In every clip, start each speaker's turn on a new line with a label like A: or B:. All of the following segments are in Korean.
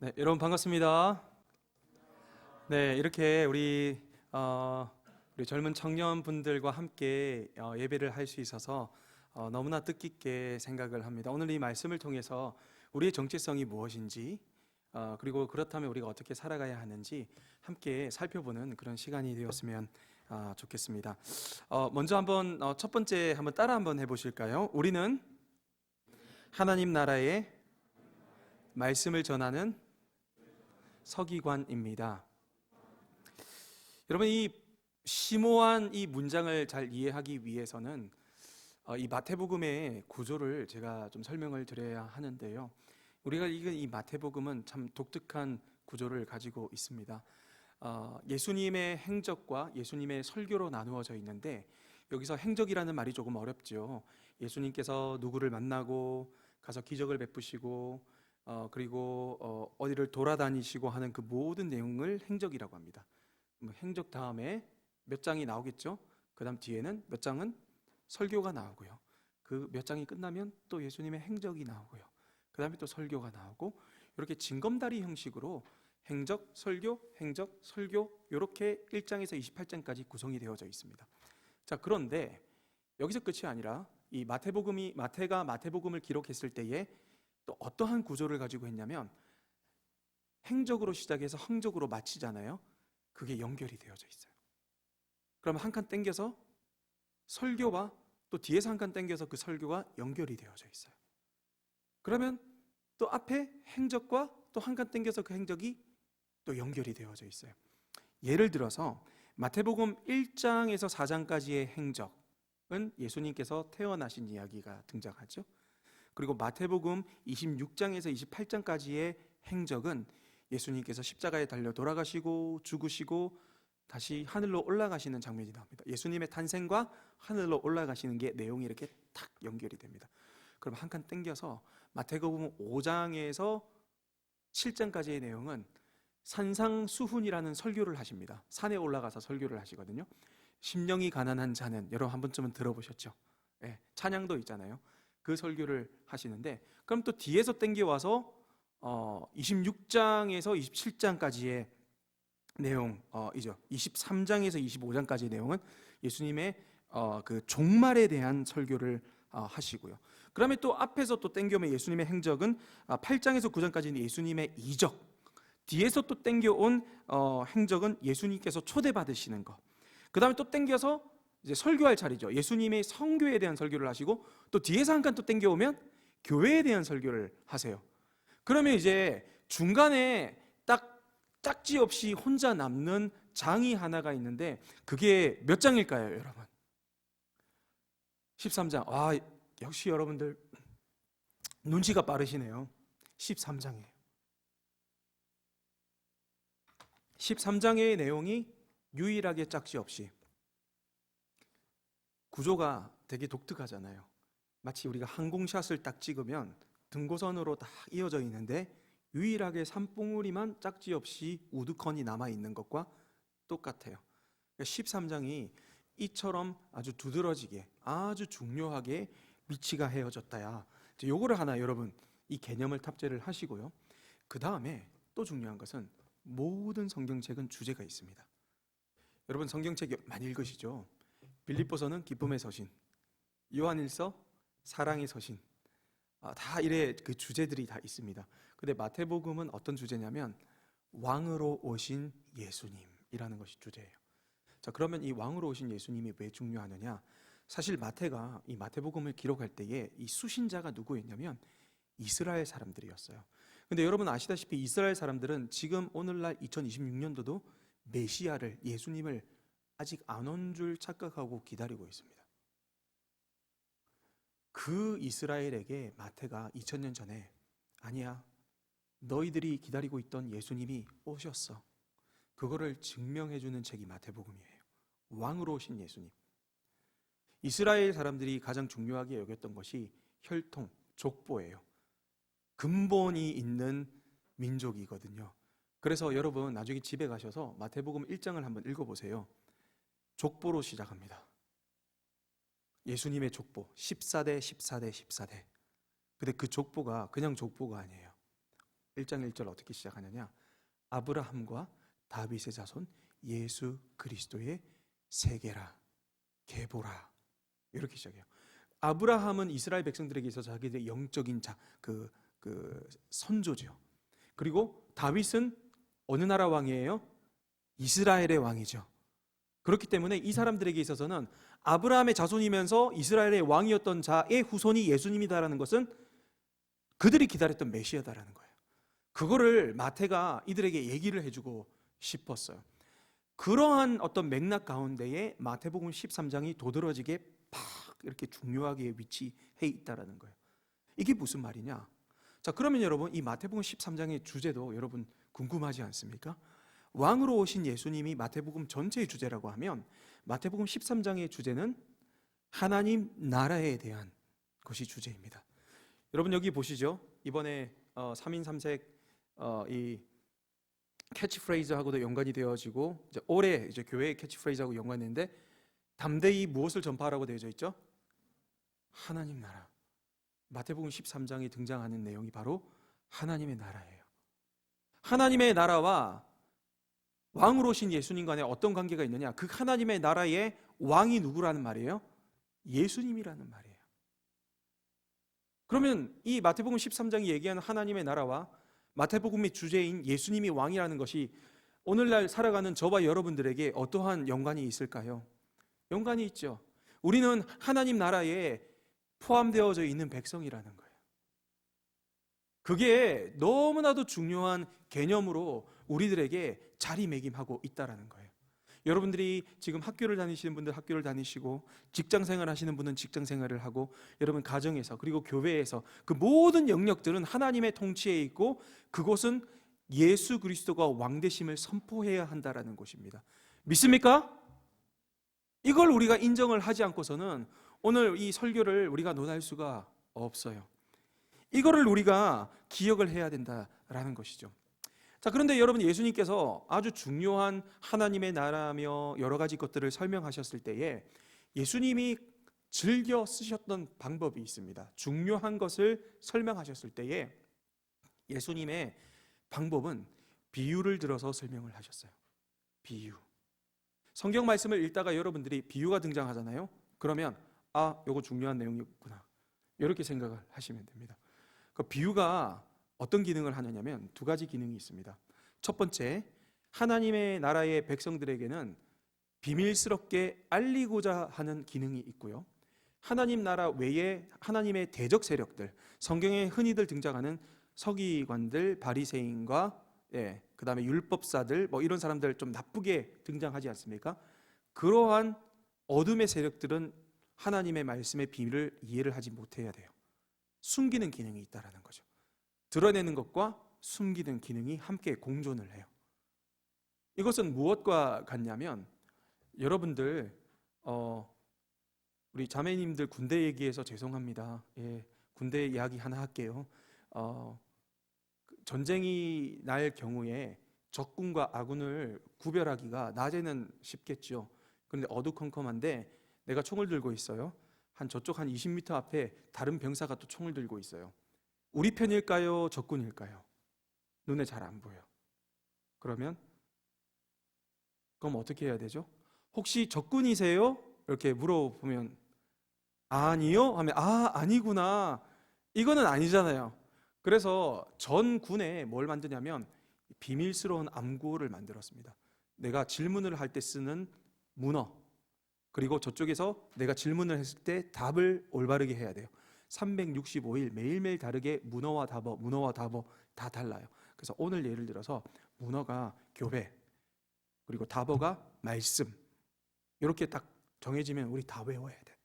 A: 네, 여러분 반갑습니다. 네, 이렇게 우리 젊은 청년분들과 함께 예배를 할 수 있어서 너무나 뜻깊게 생각을 합니다. 오늘 이 말씀을 통해서 우리의 정체성이 무엇인지, 그리고 그렇다면 우리가 어떻게 살아가야 하는지 함께 살펴보는 그런 시간이 되었으면 좋겠습니다. 먼저 한번 첫 번째 한번 따라 한번 해보실까요? 우리는 하나님 나라의 말씀을 전하는 서기관입니다. 여러분, 이 심오한 이 문장을 잘 이해하기 위해서는 이 마태복음의 구조를 제가 좀 설명을 드려야 하는데요. 우리가 읽은 이 마태복음은 참 독특한 구조를 가지고 있습니다. 예수님의 행적과 예수님의 설교로 나누어져 있는데, 여기서 행적이라는 말이 조금 어렵죠. 예수님께서 누구를 만나고 가서 기적을 베푸시고 그리고 어디를 돌아다니시고 하는 그 모든 내용을 행적이라고 합니다. 행적 다음에 몇 장이 나오겠죠. 그 다음 뒤에는 몇 장은 설교가 나오고요. 그 몇 장이 끝나면 또 예수님의 행적이 나오고요. 그 다음에 또 설교가 나오고, 이렇게 징검다리 형식으로 행적, 설교 이렇게 1장에서 28장까지 구성이 되어져 있습니다. 자, 그런데 여기서 끝이 아니라 이 마태가 마태복음을 기록했을 때에 또 어떠한 구조를 가지고 했냐면, 행적으로 시작해서 항적으로 마치잖아요. 그게 연결이 되어져 있어요. 그러면 한 칸 땡겨서 설교와 또 뒤에서 한 칸 땡겨서 그 설교가 연결이 되어져 있어요. 그러면 또 앞에 행적과 또 한 칸 땡겨서 그 행적이 또 연결이 되어져 있어요. 예를 들어서 마태복음 1장에서 4장까지의 행적은 예수님께서 태어나신 이야기가 등장하죠. 그리고 마태복음 26장에서 28장까지의 행적은 예수님께서 십자가에 달려 돌아가시고 죽으시고 다시 하늘로 올라가시는 장면이 나옵니다. 예수님의 탄생과 하늘로 올라가시는 게 내용이 이렇게 탁 연결이 됩니다. 그럼 한 칸 땡겨서 마태복음 5장에서 7장까지의 내용은 산상수훈이라는 설교를 하십니다. 산에 올라가서 설교를 하시거든요. 심령이 가난한 자는, 여러분 한 번쯤은 들어보셨죠? 네, 찬양도 있잖아요. 그 설교를 하시는데, 그럼 또 뒤에서 땡겨와서 26장에서 27장까지의 내용이죠. 23장에서 25장까지의 내용은 예수님의 그 종말에 대한 설교를 하시고요. 그다음에 또 앞에서 또 땡겨오면 예수님의 행적은 8장에서 9장까지는 예수님의 이적, 뒤에서 또 땡겨온 행적은 예수님께서 초대받으시는 것, 그 다음에 또 땡겨서 이제 설교할 차례죠. 예수님의 성교에 대한 설교를 하시고, 또 뒤에서 한 칸 또 땡겨오면 교회에 대한 설교를 하세요. 그러면 이제 중간에 딱 짝지 없이 혼자 남는 장이 하나가 있는데, 그게 몇 장일까요, 여러분? 13장. 역시 여러분들 눈치가 빠르시네요. 13장이에요. 13장의 내용이 유일하게 짝지 없이, 구조가 되게 독특하잖아요. 마치 우리가 항공샷을 딱 찍으면 등고선으로 딱 이어져 있는데 유일하게 산봉우리만 짝지 없이 우드컨이 남아있는 것과 똑같아요. 13장이 이처럼 아주 두드러지게, 아주 중요하게 위치가 헤어졌다야, 요거를 하나 여러분 이 개념을 탑재를 하시고요. 그 다음에 또 중요한 것은 모든 성경책은 주제가 있습니다. 여러분 성경책 많이 읽으시죠? 빌립보서는 기쁨의 서신, 요한일서 사랑의 서신, 다 이래 그 주제들이 다 있습니다. 근데 마태복음은 어떤 주제냐면 왕으로 오신 예수님이라는 것이 주제예요. 자, 그러면 이 왕으로 오신 예수님이 왜 중요하느냐? 사실 마태가 이 마태복음을 기록할 때에 이 수신자가 누구였냐면 이스라엘 사람들이었어요. 근데 여러분 아시다시피 이스라엘 사람들은 지금 오늘날 2026년도도 메시아를, 예수님을 아직 안 온 줄 착각하고 기다리고 있습니다. 그 이스라엘에게 마태가 2000년 전에, 아니야, 너희들이 기다리고 있던 예수님이 오셨어, 그거를 증명해주는 책이 마태복음이에요. 왕으로 오신 예수님. 이스라엘 사람들이 가장 중요하게 여겼던 것이 혈통, 족보예요. 근본이 있는 민족이거든요. 그래서 여러분 나중에 집에 가셔서 마태복음 1장을 한번 읽어보세요. 족보로 시작합니다. 예수님의 족보 14대. 근데 그 족보가 그냥 족보가 아니에요. 1장 1절 어떻게 시작하느냐? 아브라함과 다윗의 자손 예수 그리스도의 세계라, 계보라, 이렇게 시작해요. 아브라함은 이스라엘 백성들에게 있어서 자기들의 영적인 선조죠. 그리고 다윗은 어느 나라 왕이에요? 이스라엘의 왕이죠. 그렇기 때문에 이 사람들에게 있어서는 아브라함의 자손이면서 이스라엘의 왕이었던 자의 후손이 예수님이다라는 것은 그들이 기다렸던 메시아다라는 거예요. 그거를 마태가 이들에게 얘기를 해주고 싶었어요. 그러한 어떤 맥락 가운데에 마태복음 13장이 도드라지게 팍 이렇게 중요하게 위치해 있다라는 거예요. 이게 무슨 말이냐? 자, 그러면 여러분 이 마태복음 13장의 주제도 여러분 궁금하지 않습니까? 왕으로 오신 예수님이 마태복음 전체의 주제라고 하면 마태복음 13장의 주제는 하나님 나라에 대한 것이 주제입니다. 여러분 여기 보시죠. 이번에 3인 3색 이 캐치프레이즈하고도 연관이 되어지고 이제 올해 이제 교회의 캐치프레이즈하고 연관있는데 담대히 무엇을 전파하라고 되어져 있죠? 하나님 나라. 마태복음 13장에 등장하는 내용이 바로 하나님의 나라예요. 하나님의 나라와 왕으로 오신 예수님 간에 어떤 관계가 있느냐? 그 하나님의 나라의 왕이 누구라는 말이에요? 예수님이라는 말이에요. 그러면 이 마태복음 13장이 얘기하는 하나님의 나라와 마태복음의 주제인 예수님이 왕이라는 것이 오늘날 살아가는 저와 여러분들에게 어떠한 연관이 있을까요? 연관이 있죠. 우리는 하나님 나라에 포함되어져 있는 백성이라는 거예요. 그게 너무나도 중요한 개념으로 우리들에게 자리매김하고 있다는 거예요. 여러분들이 지금 학교를 다니시는 분들 학교를 다니시고 직장생활 하시는 분은 직장생활을 하고 여러분 가정에서 그리고 교회에서 그 모든 영역들은 하나님의 통치에 있고 그곳은 예수 그리스도가 왕되심을 선포해야 한다는 곳입니다. 믿습니까? 이걸 우리가 인정을 하지 않고서는 오늘 이 설교를 우리가 논할 수가 없어요. 이거를 우리가 기억을 해야 된다라는 것이죠. 자, 그런데 여러분 예수님께서 아주 중요한 하나님의 나라며 여러 가지 것들을 설명하셨을 때에 예수님이 즐겨 쓰셨던 방법이 있습니다. 중요한 것을 설명하셨을 때에 예수님의 방법은 비유를 들어서 설명을 하셨어요. 비유. 성경 말씀을 읽다가 여러분들이 비유가 등장하잖아요. 그러면 요거 중요한 내용이구나 이렇게 생각을 하시면 됩니다. 그 비유가 어떤 기능을 하느냐면 두 가지 기능이 있습니다. 첫 번째, 하나님의 나라의 백성들에게는 비밀스럽게 알리고자 하는 기능이 있고요. 하나님 나라 외에 하나님의 대적 세력들, 성경에 흔히들 등장하는 서기관들, 바리새인과 그다음에 율법사들 뭐 이런 사람들 좀 나쁘게 등장하지 않습니까? 그러한 어둠의 세력들은 하나님의 말씀의 비밀을 이해를 하지 못해야 돼요. 숨기는 기능이 있다라는 거죠. 드러내는 것과 숨기는 기능이 함께 공존을 해요. 이것은 무엇과 같냐면 여러분들 우리 자매님들 군대 얘기해서 죄송합니다. 군대 이야기 하나 할게요. 전쟁이 날 경우에 적군과 아군을 구별하기가 낮에는 쉽겠죠. 그런데 어두컴컴한데 내가 총을 들고 있어요. 저쪽 한 20m 앞에 다른 병사가 또 총을 들고 있어요. 우리 편일까요? 적군일까요? 눈에 잘 안 보여. 그럼 어떻게 해야 되죠? 혹시 적군이세요? 이렇게 물어보면 아니요? 하면 아니구나. 이거는 아니잖아요. 그래서 전 군에 뭘 만드냐면 비밀스러운 암구를 만들었습니다. 내가 질문을 할 때 쓰는 문어, 그리고 저쪽에서 내가 질문을 했을 때 답을 올바르게 해야 돼요. 365일 매일매일 다르게 문어와 답어 다 달라요. 그래서 오늘 예를 들어서 문어가 교회, 그리고 답어가 말씀, 이렇게 딱 정해지면 우리 다 외워야 돼.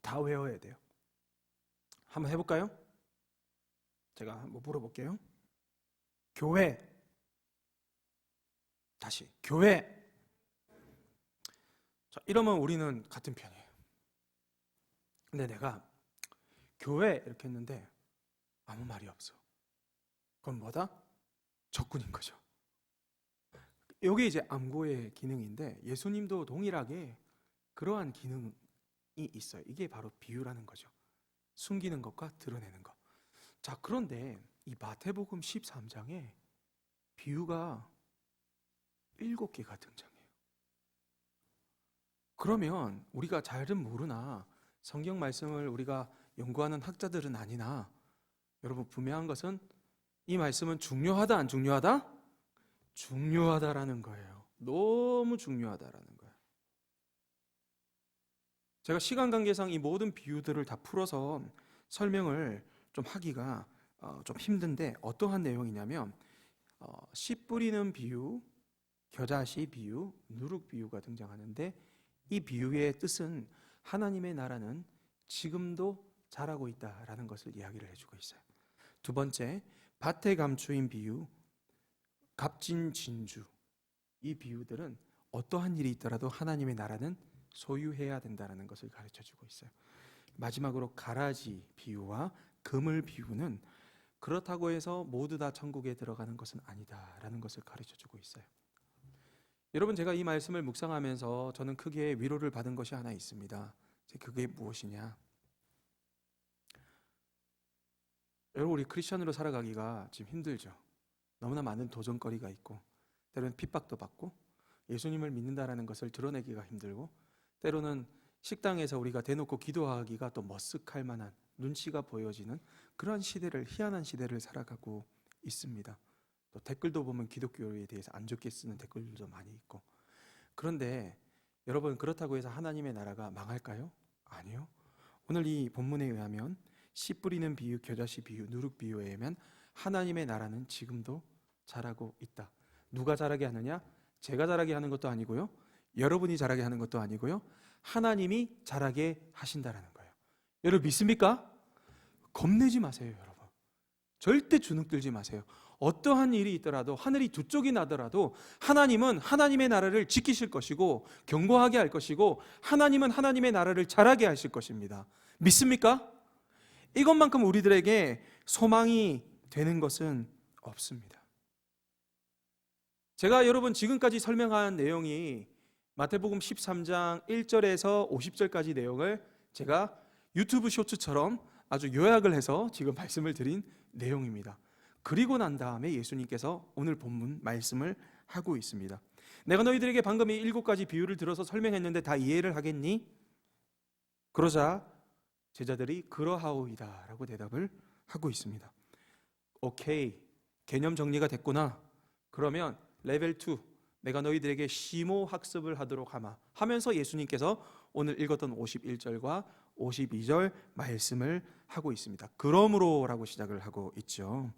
A: 다 외워야 돼요. 한번 해볼까요? 제가 한번 물어볼게요. 교회, 다시 교회. 자, 이러면 우리는 같은 편이에요. 근데 내가 교회 이렇게 했는데 아무 말이 없어. 그건 뭐다? 적군인 거죠. 이게 이제 암고의 기능인데 예수님도 동일하게 그러한 기능이 있어요. 이게 바로 비유라는 거죠. 숨기는 것과 드러내는 것. 자, 그런데 이 마태복음 13장에 비유가 7개가 등장해요. 그러면 우리가 잘은 모르나 성경 말씀을 우리가 연구하는 학자들은 아니나 여러분 분명한 것은 이 말씀은 중요하다 안 중요하다? 중요하다라는 거예요. 너무 중요하다라는 거예요. 제가 시간 관계상 이 모든 비유들을 다 풀어서 설명을 좀 하기가 좀 힘든데 어떠한 내용이냐면 씨 뿌리는 비유, 겨자씨 비유, 누룩 비유가 등장하는데 이 비유의 뜻은 하나님의 나라는 지금도 자라고 있다라는 것을 이야기를 해주고 있어요. 두 번째, 밭에 감추인 비유, 값진 진주. 이 비유들은 어떠한 일이 있더라도 하나님의 나라는 소유해야 된다는 것을 가르쳐주고 있어요. 마지막으로 가라지 비유와 그물 비유는 그렇다고 해서 모두 다 천국에 들어가는 것은 아니다라는 것을 가르쳐주고 있어요. 여러분, 제가 이 말씀을 묵상하면서 저는 크게 위로를 받은 것이 하나 있습니다. 그게 무엇이냐? 여러분, 우리 크리스천으로 살아가기가 지금 힘들죠. 너무나 많은 도전거리가 있고 때로는 핍박도 받고 예수님을 믿는다라는 것을 드러내기가 힘들고 때로는 식당에서 우리가 대놓고 기도하기가 또 머쓱할 만한 눈치가 보여지는 그러한 시대를, 희한한 시대를 살아가고 있습니다. 또 댓글도 보면 기독교에 대해서 안 좋게 쓰는 댓글도 많이 있고. 그런데 여러분, 그렇다고 해서 하나님의 나라가 망할까요? 아니요. 오늘 이 본문에 의하면 씨 뿌리는 비유, 겨자씨 비유, 누룩 비유에 의하면 하나님의 나라는 지금도 자라고 있다. 누가 자라게 하느냐? 제가 자라게 하는 것도 아니고요, 여러분이 자라게 하는 것도 아니고요, 하나님이 자라게 하신다라는 거예요. 여러분 믿습니까? 겁내지 마세요. 여러분 절대 주눅들지 마세요. 어떠한 일이 있더라도, 하늘이 두 쪽이 나더라도 하나님은 하나님의 나라를 지키실 것이고 견고하게 할 것이고 하나님은 하나님의 나라를 자라게 하실 것입니다. 믿습니까? 이것만큼 우리들에게 소망이 되는 것은 없습니다. 제가 여러분 지금까지 설명한 내용이 마태복음 13장 1절에서 50절까지 내용을 제가 유튜브 쇼츠처럼 아주 요약을 해서 지금 말씀을 드린 내용입니다. 그리고 난 다음에 예수님께서 오늘 본문 말씀을 하고 있습니다. 내가 너희들에게 방금 이 7가지 비유를 들어서 설명했는데 다 이해를 하겠니? 그러자 제자들이 그러하오이다 라고 대답을 하고 있습니다. 오케이, 개념 정리가 됐구나. 그러면 레벨 2, 내가 너희들에게 시모 학습을 하도록 하마 하면서 예수님께서 오늘 읽었던 51절과 52절 말씀을 하고 있습니다. 그러므로 라고 시작을 하고 있죠.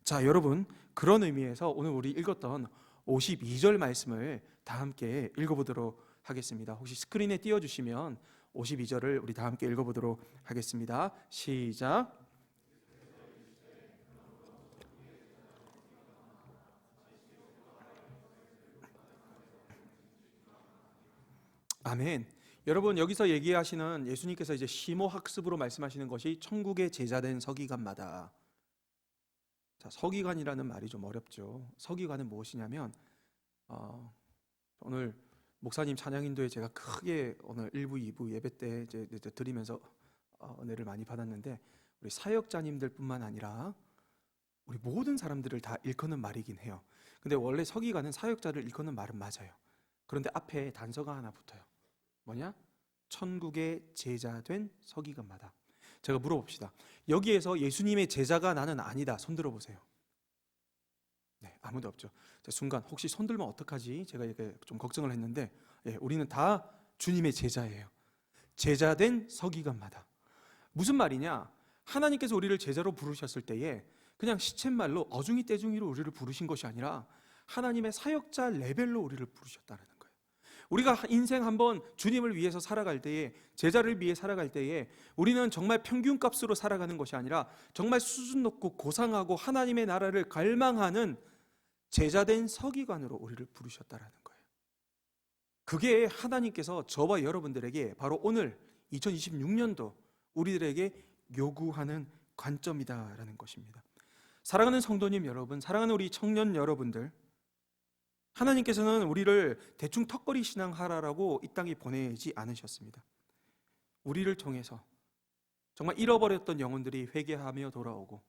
A: 자, 여러분, 그런 의미에서 오늘 우리 읽었던 52절 말씀을 다 함께 읽어보도록 하겠습니다. 혹시 스크린에 띄워주시면 52절을 우리 다 함께 읽어보도록 하겠습니다. 시작. 아멘. 여러분, 여기서 얘기하시는 예수님께서 이제 시모 학습으로 말씀하시는 것이 천국의 제자된 서기관마다. 자, 서기관이라는 말이 좀 어렵죠. 서기관은 무엇이냐면 오늘 목사님 찬양인도에 제가 크게 오늘 1부, 2부 예배 때 이제 드리면서 은혜를 많이 받았는데, 우리 사역자님들뿐만 아니라 우리 모든 사람들을 다 일컫는 말이긴 해요. 근데 원래 서기관은 사역자를 일컫는 말은 맞아요. 그런데 앞에 단서가 하나 붙어요. 뭐냐? 천국의 제자된 서기관마다. 제가 물어봅시다. 여기에서 예수님의 제자가 나는 아니다, 손 들어보세요. 네, 아무도 없죠. 순간 혹시 손 들면 어떡하지? 제가 이렇게 좀 걱정을 했는데, 우리는 다 주님의 제자예요. 제자된 서기관마다. 무슨 말이냐? 하나님께서 우리를 제자로 부르셨을 때에 그냥 시쳇말로 어중이 떼중이로 우리를 부르신 것이 아니라 하나님의 사역자 레벨로 우리를 부르셨다는 거예요. 우리가 인생 한번 주님을 위해서 살아갈 때에, 제자를 위해 살아갈 때에 우리는 정말 평균값으로 살아가는 것이 아니라 정말 수준 높고 고상하고 하나님의 나라를 갈망하는 제자된 서기관으로 우리를 부르셨다라는 거예요. 그게 하나님께서 저와 여러분들에게 바로 오늘 2026년도 우리들에게 요구하는 관점이다라는 것입니다. 사랑하는 성도님 여러분, 사랑하는 우리 청년 여러분들, 하나님께서는 우리를 대충 턱걸이 신앙하라라고 이 땅에 보내지 않으셨습니다. 우리를 통해서 정말 잃어버렸던 영혼들이 회개하며 돌아오고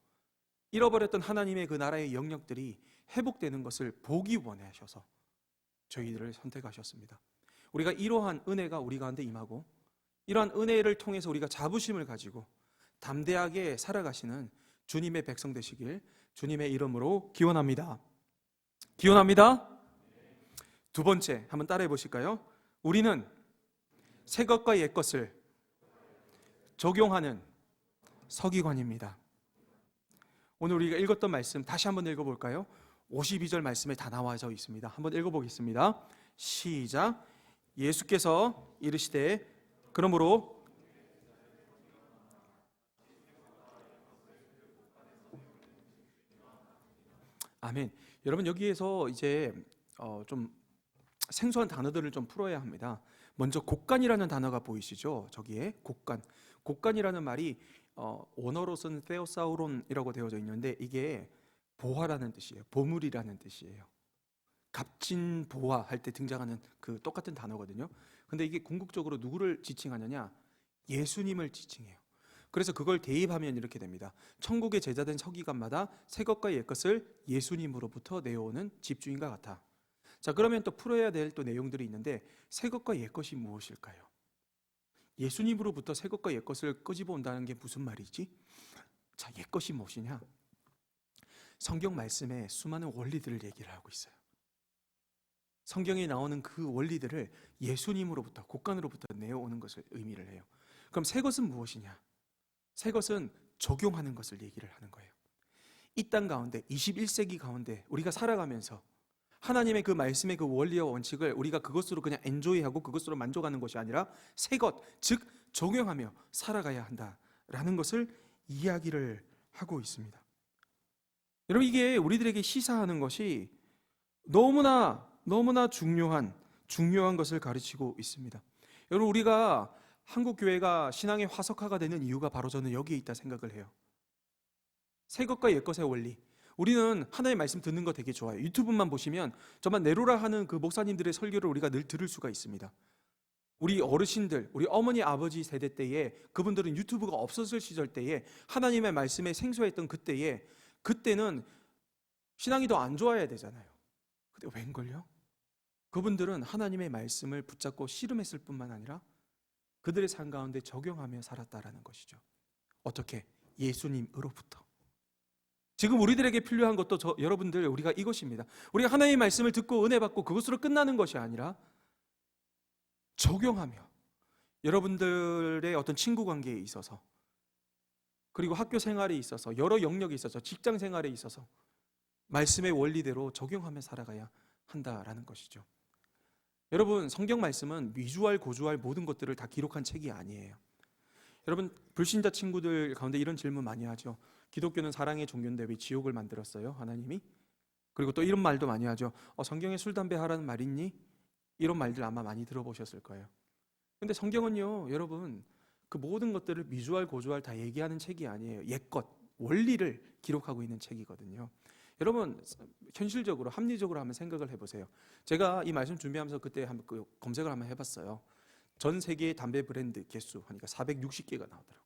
A: 잃어버렸던 하나님의 그 나라의 영역들이 회복되는 것을 보기 원하셔서 저희들을 선택하셨습니다. 우리가 이러한 은혜가 우리 가운데 임하고 이러한 은혜를 통해서 우리가 자부심을 가지고 담대하게 살아가시는 주님의 백성 되시길 주님의 이름으로 기원합니다. 기원합니다. 두 번째 한번 따라해 보실까요? 우리는 새 것과 옛 것을 적용하는 서기관입니다. 오늘 우리가 읽었던 말씀 다시 한번 읽어볼까요? 52절 말씀에 다 나와져 있습니다. 한번 읽어보겠습니다. 시작. 예수께서 이르시되 그러므로 아멘. 여러분 여기에서 이제 좀 생소한 단어들을 좀 풀어야 합니다. 먼저 곡간이라는 단어가 보이시죠? 저기에 곡간. 곡간이라는 말이 원어로서는 테오사우론이라고 되어져 있는데 이게 보화라는 뜻이에요. 보물이라는 뜻이에요. 값진 보화 할 때 등장하는 그 똑같은 단어거든요. 근데 이게 궁극적으로 누구를 지칭하느냐? 예수님을 지칭해요. 그래서 그걸 대입하면 이렇게 됩니다. 천국의 제자된 서기관마다 새 것과 옛 것을 예수님으로부터 내어오는 집주인과 같아. 자, 그러면 또 풀어야 될 또 내용들이 있는데 새 것과 옛 것이 무엇일까요? 예수님으로부터 새 것과 옛 것을 끄집어 온다는 게 무슨 말이지? 자, 옛 것이 무엇이냐? 성경 말씀에 수많은 원리들을 얘기를 하고 있어요. 성경에 나오는 그 원리들을 예수님으로부터 곡간으로부터 내어오는 것을 의미를 해요. 그럼 새 것은 무엇이냐? 새 것은 적용하는 것을 얘기를 하는 거예요. 이 땅 가운데 21세기 가운데 우리가 살아가면서 하나님의 그 말씀의 그 원리와 원칙을 우리가 그것으로 그냥 엔조이하고 그것으로 만족하는 것이 아니라 새 것, 즉 적용하며 살아가야 한다라는 것을 이야기를 하고 있습니다. 여러분 이게 우리들에게 시사하는 것이 너무나 중요한 것을 가르치고 있습니다. 여러분 우리가 한국 교회가 신앙의 화석화가 되는 이유가 바로 저는 여기에 있다 생각을 해요. 새 것과 옛 것의 원리. 우리는 하나님의 말씀 듣는 거 되게 좋아요. 유튜브만 보시면 정말 네로라 하는 그 목사님들의 설교를 우리가 늘 들을 수가 있습니다. 우리 어르신들, 우리 어머니 아버지 세대 때에 그분들은 유튜브가 없었을 시절 때에 하나님의 말씀에 생소했던 그때는 신앙이 더 안 좋아야 되잖아요. 근데 웬걸요? 그분들은 하나님의 말씀을 붙잡고 씨름했을 뿐만 아니라 그들의 삶 가운데 적용하며 살았다라는 것이죠. 어떻게? 예수님으로부터. 지금 우리들에게 필요한 것도 여러분들 우리가 이것입니다. 우리가 하나님의 말씀을 듣고 은혜 받고 그것으로 끝나는 것이 아니라 적용하며 여러분들의 어떤 친구 관계에 있어서 그리고 학교 생활에 있어서 여러 영역에 있어서 직장 생활에 있어서 말씀의 원리대로 적용하며 살아가야 한다라는 것이죠. 여러분 성경 말씀은 미주알 고주알 모든 것들을 다 기록한 책이 아니에요. 여러분 불신자 친구들 가운데 이런 질문 많이 하죠. 기독교는 사랑의 종교인데 왜 지옥을 만들었어요? 하나님이? 그리고 또 이런 말도 많이 하죠. 성경에 술, 담배 하라는 말 있니? 이런 말들 아마 많이 들어보셨을 거예요. 근데 성경은요 여러분 그 모든 것들을 미주알 고주알 다 얘기하는 책이 아니에요. 옛것, 원리를 기록하고 있는 책이거든요. 여러분 현실적으로 합리적으로 한번 생각을 해보세요. 제가 이 말씀 준비하면서 그때 한번 검색을 한번 해봤어요. 전 세계의 담배 브랜드 개수 하니까 460개가 나오더라고요.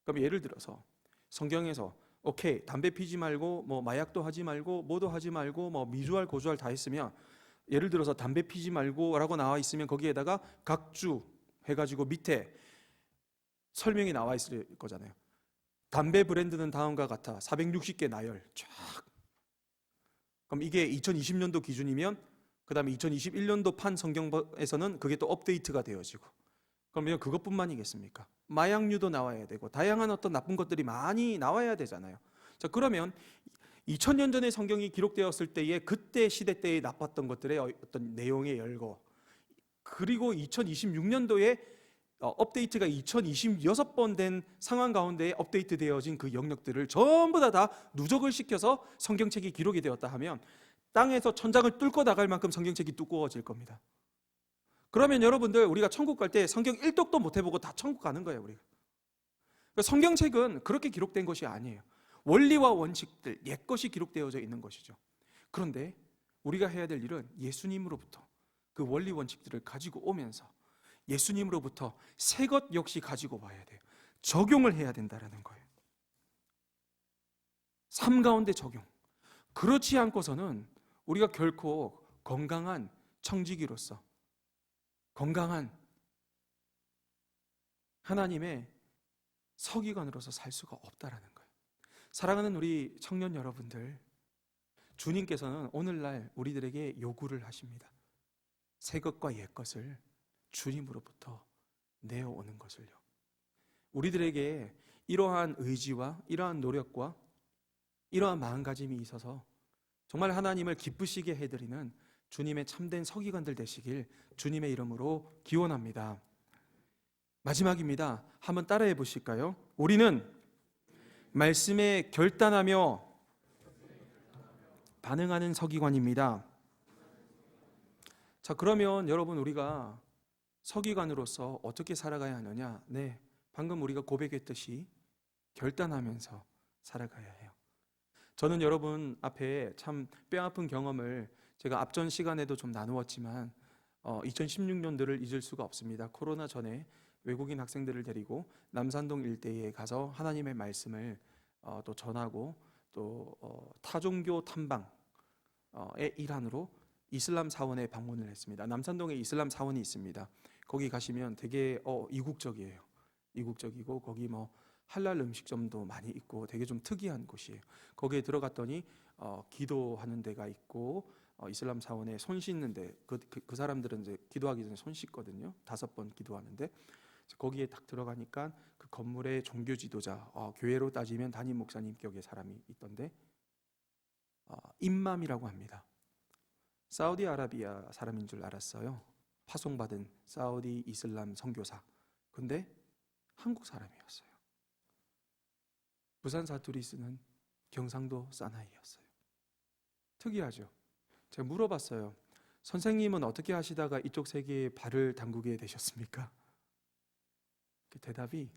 A: 그럼 예를 들어서 성경에서 오케이 담배 피지 말고 뭐 마약도 하지 말고 뭐도 하지 말고 뭐 미주알 고주알 다 했으면 예를 들어서 담배 피지 말고라고 나와 있으면 거기에다가 각주 해가지고 밑에 설명이 나와 있을 거잖아요. 담배 브랜드는 다음과 같아 460개 나열 쫙. 그럼 이게 2020년도 기준이면 그 다음에 2021년도 판 성경에서는 그게 또 업데이트가 되어지고 그러면 그것뿐만이겠습니까? 마약류도 나와야 되고 다양한 어떤 나쁜 것들이 많이 나와야 되잖아요. 자 그러면 2000년 전에 성경이 기록되었을 때에 그때 시대 때에 나빴던 것들의 어떤 내용의 열거 그리고 2026년도에 업데이트가 2026번 된 상황 가운데 업데이트 되어진 그 영역들을 전부 다 누적을 시켜서 성경책이 기록이 되었다 하면 땅에서 천장을 뚫고 나갈 만큼 성경책이 두꺼워질 겁니다. 그러면 여러분들 우리가 천국 갈 때 성경 1독도 못 해보고 다 천국 가는 거예요. 우리가. 성경책은 그렇게 기록된 것이 아니에요. 원리와 원칙들, 옛것이 기록되어져 있는 것이죠. 그런데 우리가 해야 될 일은 예수님으로부터 그 원리 원칙들을 가지고 오면서 예수님으로부터 새 것 역시 가지고 와야 돼요. 적용을 해야 된다라는 거예요. 삶 가운데 적용. 그렇지 않고서는 우리가 결코 건강한 청지기로서 건강한 하나님의 서기관으로서 살 수가 없다라는 거예요. 사랑하는 우리 청년 여러분들, 주님께서는 오늘날 우리들에게 요구를 하십니다. 새 것과 옛 것을 주님으로부터 내어오는 것을요. 우리들에게 이러한 의지와 이러한 노력과 이러한 마음가짐이 있어서 정말 하나님을 기쁘시게 해드리는 주님의 참된 서기관들 되시길 주님의 이름으로 기원합니다. 마지막입니다. 한번 따라해 보실까요? 우리는 말씀에 결단하며 반응하는 서기관입니다. 자, 그러면 여러분, 우리가 서기관으로서 어떻게 살아가야 하느냐? 네, 방금 우리가 고백했듯이 결단하면서 살아가야 해요. 저는 여러분 앞에 참 뼈아픈 경험을 제가 앞전 시간에도 좀 나누었지만 2016년도를 잊을 수가 없습니다. 코로나 전에 외국인 학생들을 데리고 남산동 일대에 가서 하나님의 말씀을 또 전하고 또 타종교 탐방의 일환으로 이슬람 사원에 방문을 했습니다. 남산동에 이슬람 사원이 있습니다. 거기 가시면 되게 이국적이에요. 이국적이고 거기 뭐 할랄 음식점도 많이 있고 되게 좀 특이한 곳이에요. 거기에 들어갔더니 기도하는 데가 있고 이슬람 사원에 손 씻는 데 그 사람들은 이제 기도하기 전에 손 씻거든요. 5번 기도하는데 거기에 딱 들어가니까 그 건물의 종교 지도자, 교회로 따지면 담임 목사님 격의 사람이 있던데 임맘이라고 합니다. 사우디아라비아 사람인 줄 알았어요. 파송받은 사우디 이슬람 선교사. 근데 한국 사람이었어요. 부산 사투리 쓰는 경상도 사나이였어요. 특이하죠. 제가 물어봤어요. 선생님은 어떻게 하시다가 이쪽 세계에 발을 담그게 되셨습니까? 그 대답이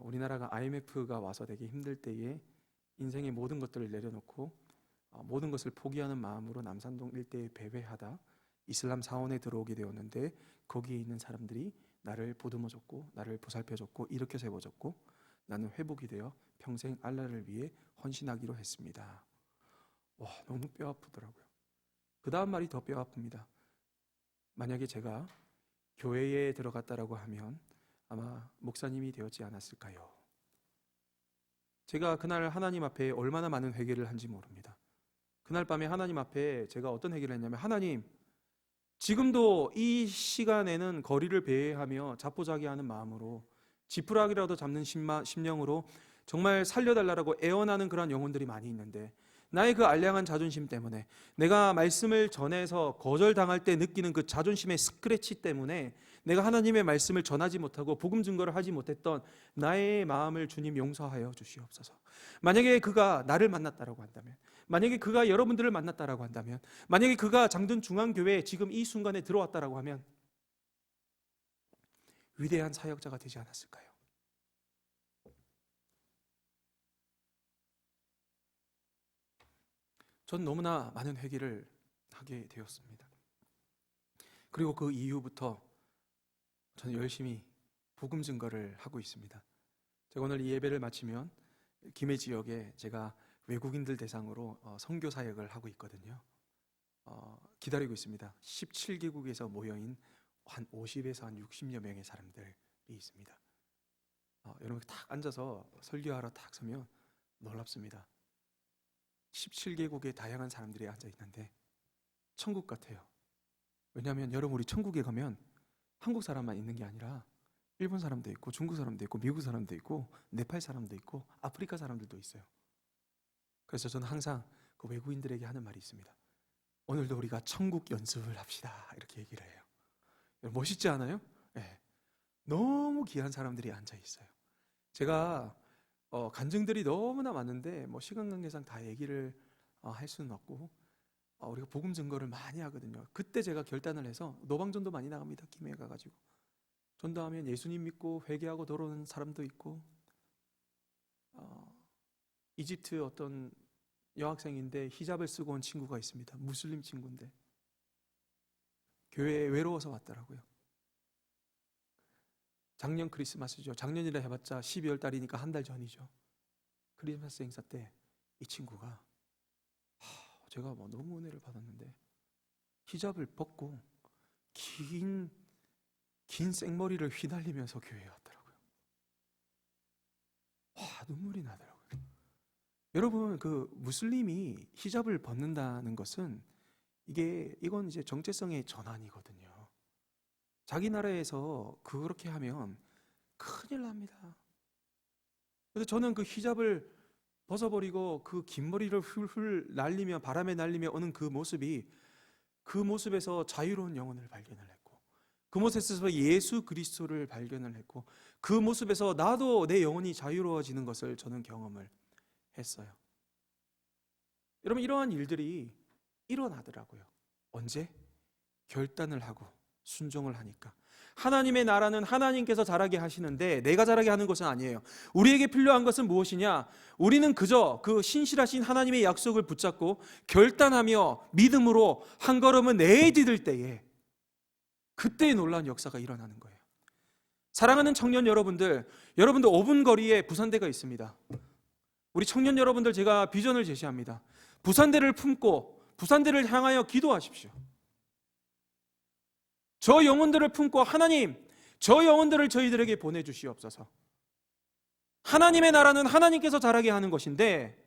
A: 우리나라가 IMF가 와서 되게 힘들 때에 인생의 모든 것들을 내려놓고 모든 것을 포기하는 마음으로 남산동 일대에 배회하다 이슬람 사원에 들어오게 되었는데 거기에 있는 사람들이 나를 보듬어줬고 나를 보살펴줬고 일으켜 세워줬고 나는 회복이 되어 평생 알라를 위해 헌신하기로 했습니다. 와, 너무 뼈 아프더라고요. 그 다음 말이 더 뼈 아픕니다. 만약에 제가 교회에 들어갔다라고 하면 아마 목사님이 되었지 않았을까요? 제가 그날 하나님 앞에 얼마나 많은 회개를 한지 모릅니다. 그날 밤에 하나님 앞에 제가 어떤 회개를 했냐면, 하나님, 지금도 이 시간에는 거리를 배회하며 자포자기하는 마음으로 지푸라기라도 잡는 심령으로 정말 살려달라고 애원하는 그런 영혼들이 많이 있는데, 나의 그 알량한 자존심 때문에, 내가 말씀을 전해서 거절당할 때 느끼는 그 자존심의 스크래치 때문에 내가 하나님의 말씀을 전하지 못하고 복음 증거를 하지 못했던 나의 마음을 주님 용서하여 주시옵소서. 만약에 그가 나를 만났다라고 한다면, 만약에 그가 여러분들을 만났다라고 한다면, 만약에 그가 장든 중앙교회에 지금 이 순간에 들어왔다라고 하면 위대한 사역자가 되지 않았을까요? 전 너무나 많은 회개를 하게 되었습니다. 그리고 그 이후부터 저는 열심히 복음 증거를 하고 있습니다. 제가 오늘 이 예배를 마치면 김해 지역에 제가 외국인들 대상으로 선교 사역을 하고 있거든요. 기다리고 있습니다. 17개국에서 모여인 한 50에서 한 60여 명의 사람들이 있습니다. 여러분 딱 앉아서 설교하러 딱 서면 놀랍습니다. 17개국의 다양한 사람들이 앉아 있는데 천국 같아요. 왜냐하면 여러분, 우리 천국에 가면 한국 사람만 있는 게 아니라 일본 사람도 있고 중국 사람도 있고 미국 사람도 있고 네팔 사람도 있고 아프리카 사람들도 있어요. 그래서 저는 항상 그 외국인들에게 하는 말이 있습니다. 오늘도 우리가 천국 연습을 합시다, 이렇게 얘기를 해요. 멋있지 않아요? 네. 너무 귀한 사람들이 앉아 있어요. 제가 간증들이 너무나 많은데 시간 관계상 다 얘기를 할 수는 없고, 우리가 복음 증거를 많이 하거든요. 그때 제가 결단을 해서 노방전도 많이 나갑니다. 김해에 가가지고 전도하면 예수님 믿고 회개하고 돌아오는 사람도 있고, 이집트 어떤 여학생인데 히잡을 쓰고 온 친구가 있습니다. 무슬림 친구인데 교회에 외로워서 왔더라고요. 작년 크리스마스죠. 작년이라 해봤자 12월 달이니까 한 달 전이죠. 크리스마스 행사 때 이 친구가 제가 너무 은혜를 받았는데 히잡을 벗고 긴 생머리를 휘날리면서 교회에 왔더라고요. 눈물이 나더라고요. 여러분, 그 무슬림이 히잡을 벗는다는 것은 이건 이제 정체성의 전환이거든요. 자기 나라에서 그렇게 하면 큰일 납니다. 그래서 저는 그 히잡을 벗어버리고 그 긴 머리를 훌훌 날리며 바람에 날리며 오는 그 모습에서 자유로운 영혼을 발견을 했고, 그 모습에서 예수 그리스도를 발견을 했고, 그 모습에서 나도 내 영혼이 자유로워지는 것을 저는 경험을 했어요. 여러분, 이러한 일들이 일어나더라고요. 언제? 결단을 하고 순종을 하니까. 하나님의 나라는 하나님께서 자라게 하시는데 내가 자라게 하는 것은 아니에요. 우리에게 필요한 것은 무엇이냐? 우리는 그저 그 신실하신 하나님의 약속을 붙잡고 결단하며 믿음으로 한 걸음을 내디딜 때에 그때의 놀라운 역사가 일어나는 거예요. 사랑하는 청년 여러분들 5분 거리에 부산대가 있습니다. 우리 청년 여러분들, 제가 비전을 제시합니다. 부산대를 품고 부산대를 향하여 기도하십시오. 저 영혼들을 품고 하나님, 저 영혼들을 저희들에게 보내주시옵소서. 하나님의 나라는 하나님께서 자라게 하는 것인데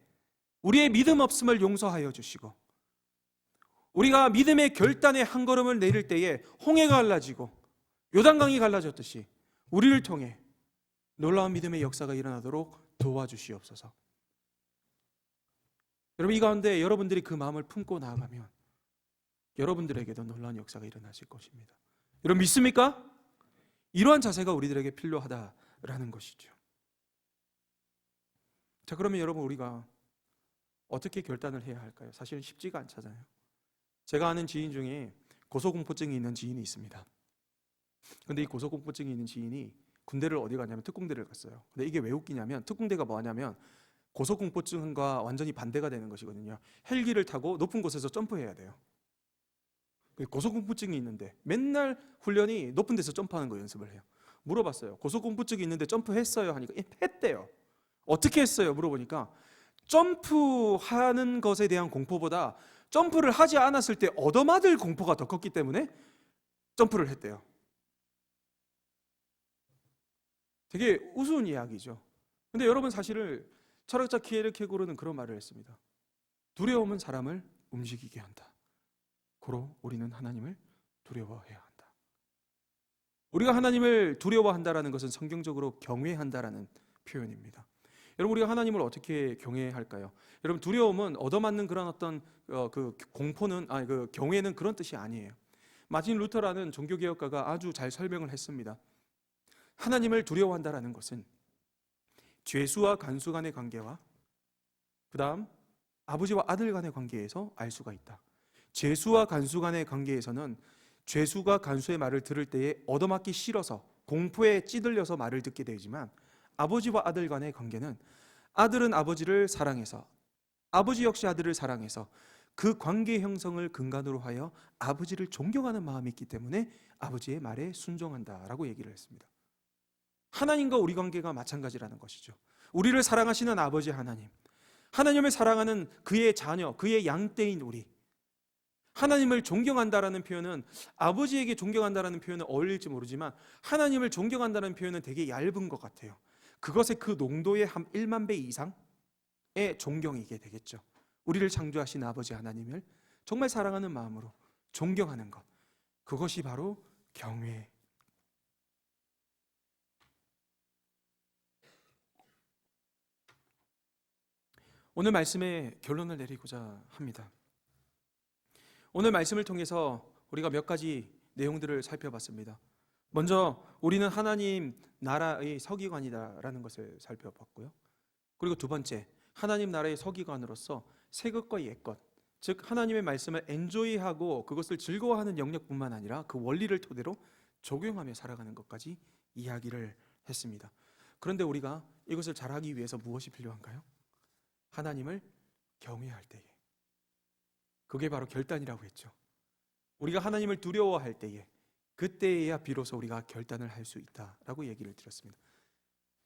A: 우리의 믿음 없음을 용서하여 주시고, 우리가 믿음의 결단의 한 걸음을 내릴 때에 홍해가 갈라지고 요단강이 갈라졌듯이 우리를 통해 놀라운 믿음의 역사가 일어나도록 도와주시옵소서. 여러분, 이 가운데 여러분들이 그 마음을 품고 나아가면 여러분들에게도 놀라운 역사가 일어나실 것입니다. 여러분, 믿습니까? 이러한 자세가 우리들에게 필요하다라는 것이죠. 자, 그러면 여러분, 우리가 어떻게 결단을 해야 할까요? 사실은 쉽지가 않잖아요. 제가 아는 지인 중에 고소공포증이 있는 지인이 있습니다. 근데 이 고소공포증이 있는 지인이 군대를 어디 갔냐면 특공대를 갔어요. 근데 이게 왜 웃기냐면, 특공대가 뭐냐면 고소공포증과 완전히 반대가 되는 것이거든요. 헬기를 타고 높은 곳에서 점프해야 돼요. 고소공포증이 있는데 맨날 훈련이 높은 데서 점프하는 거 연습을 해요. 물어봤어요. 고소공포증이 있는데 점프했어요? 하니까 했대요. 어떻게 했어요? 물어보니까 점프하는 것에 대한 공포보다 점프를 하지 않았을 때 얻어맞을 공포가 더 컸기 때문에 점프를 했대요. 되게 우스운 이야기죠. 근데 여러분, 사실은 철학자 키에르케고르는 그런 말을 했습니다. 두려움은 사람을 움직이게 한다. 고로 우리는 하나님을 두려워해야 한다. 우리가 하나님을 두려워한다라는 것은 성경적으로 경외한다라는 표현입니다. 여러분, 우리가 하나님을 어떻게 경외할까요? 여러분, 두려움은 얻어맞는 그런 어떤 그 공포는 그 경외는 그런 뜻이 아니에요. 마틴 루터라는 종교개혁가가 아주 잘 설명을 했습니다. 하나님을 두려워한다라는 것은 죄수와 간수 간의 관계와 그 다음 아버지와 아들 간의 관계에서 알 수가 있다. 죄수와 간수 간의 관계에서는 죄수가 간수의 말을 들을 때에 얻어맞기 싫어서 공포에 찌들려서 말을 듣게 되지만, 아버지와 아들 간의 관계는 아들은 아버지를 사랑해서 아버지 역시 아들을 사랑해서 그 관계 형성을 근간으로 하여 아버지를 존경하는 마음이 있기 때문에 아버지의 말에 순종한다라고 얘기를 했습니다. 하나님과 우리 관계가 마찬가지라는 것이죠. 우리를 사랑하시는 아버지 하나님, 하나님을 사랑하는 그의 자녀, 그의 양떼인 우리, 하나님을 존경한다라는 표현은, 아버지에게 존경한다라는 표현은 어울릴지 모르지만 하나님을 존경한다는 표현은 되게 얇은 것 같아요. 그것의 그 농도의 한 1만 배 이상의 존경이게 되겠죠. 우리를 창조하신 아버지 하나님을 정말 사랑하는 마음으로 존경하는 것, 그것이 바로 경외. 오늘 말씀의 결론을 내리고자 합니다. 오늘 말씀을 통해서 우리가 몇 가지 내용들을 살펴봤습니다. 먼저 우리는 하나님 나라의 서기관이다라는 것을 살펴봤고요. 그리고 두 번째, 하나님 나라의 서기관으로서 새 것과 옛 것, 즉 하나님의 말씀을 엔조이하고 그것을 즐거워하는 영역뿐만 아니라 그 원리를 토대로 적용하며 살아가는 것까지 이야기를 했습니다. 그런데 우리가 이것을 잘하기 위해서 무엇이 필요한가요? 하나님을 경외할 때에, 그게 바로 결단이라고 했죠. 우리가 하나님을 두려워할 때에 그때에야 비로소 우리가 결단을 할 수 있다라고 얘기를 드렸습니다.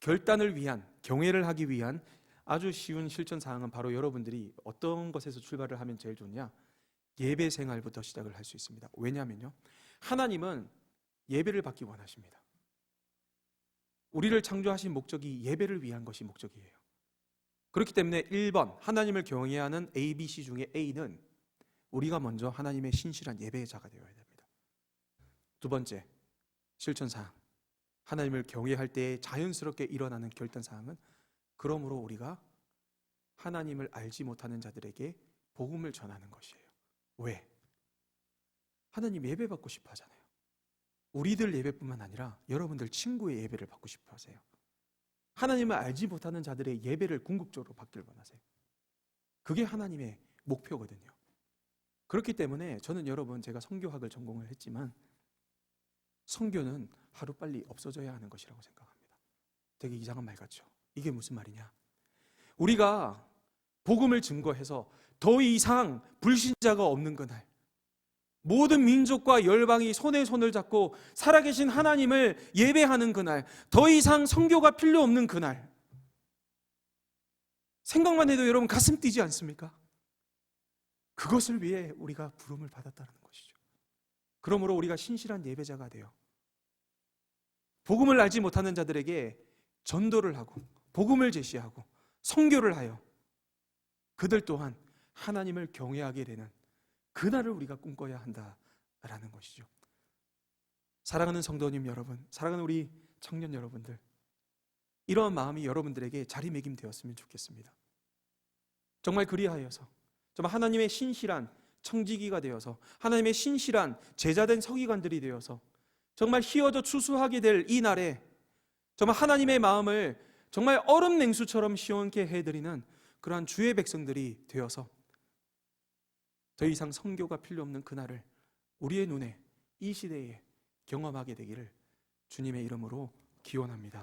A: 결단을 위한, 경외를 하기 위한 아주 쉬운 실천 사항은 바로 여러분들이 어떤 것에서 출발을 하면 제일 좋냐? 예배 생활부터 시작을 할 수 있습니다. 왜냐하면요, 하나님은 예배를 받기 원하십니다. 우리를 창조하신 목적이 예배를 위한 것이 목적이에요. 그렇기 때문에 1번 하나님을 경외하는 A, B, C 중에 A는 우리가 먼저 하나님의 신실한 예배자가 되어야 됩니다. 두 번째 실천사항, 하나님을 경외할 때 자연스럽게 일어나는 결단사항은 그러므로 우리가 하나님을 알지 못하는 자들에게 복음을 전하는 것이에요. 왜? 하나님 예배 받고 싶어 하잖아요. 우리들 예배뿐만 아니라 여러분들 친구의 예배를 받고 싶어 하세요. 하나님을 알지 못하는 자들의 예배를 궁극적으로 받길 원하세요. 그게 하나님의 목표거든요. 그렇기 때문에 저는 여러분, 제가 선교학을 전공을 했지만 선교는 하루빨리 없어져야 하는 것이라고 생각합니다. 되게 이상한 말 같죠? 이게 무슨 말이냐? 우리가 복음을 증거해서 더 이상 불신자가 없는 그날, 모든 민족과 열방이 손에 손을 잡고 살아계신 하나님을 예배하는 그날, 더 이상 선교가 필요 없는 그날, 생각만 해도 여러분 가슴 뛰지 않습니까? 그것을 위해 우리가 부름을 받았다는 것이죠. 그러므로 우리가 신실한 예배자가 되어 복음을 알지 못하는 자들에게 전도를 하고 복음을 제시하고 선교를 하여 그들 또한 하나님을 경외하게 되는 그날을 우리가 꿈꿔야 한다라는 것이죠. 사랑하는 성도님 여러분, 사랑하는 우리 청년 여러분들, 이러한 마음이 여러분들에게 자리매김되었으면 좋겠습니다. 정말 그리하여서 정말 하나님의 신실한 청지기가 되어서 하나님의 신실한 제자된 서기관들이 되어서 정말 희어져 추수하게 될 이 날에 정말 하나님의 마음을 정말 얼음 냉수처럼 시원케 해드리는 그러한 주의 백성들이 되어서 더 이상 선교가 필요 없는 그날을 우리의 눈에 이 시대에 경험하게 되기를 주님의 이름으로 기원합니다.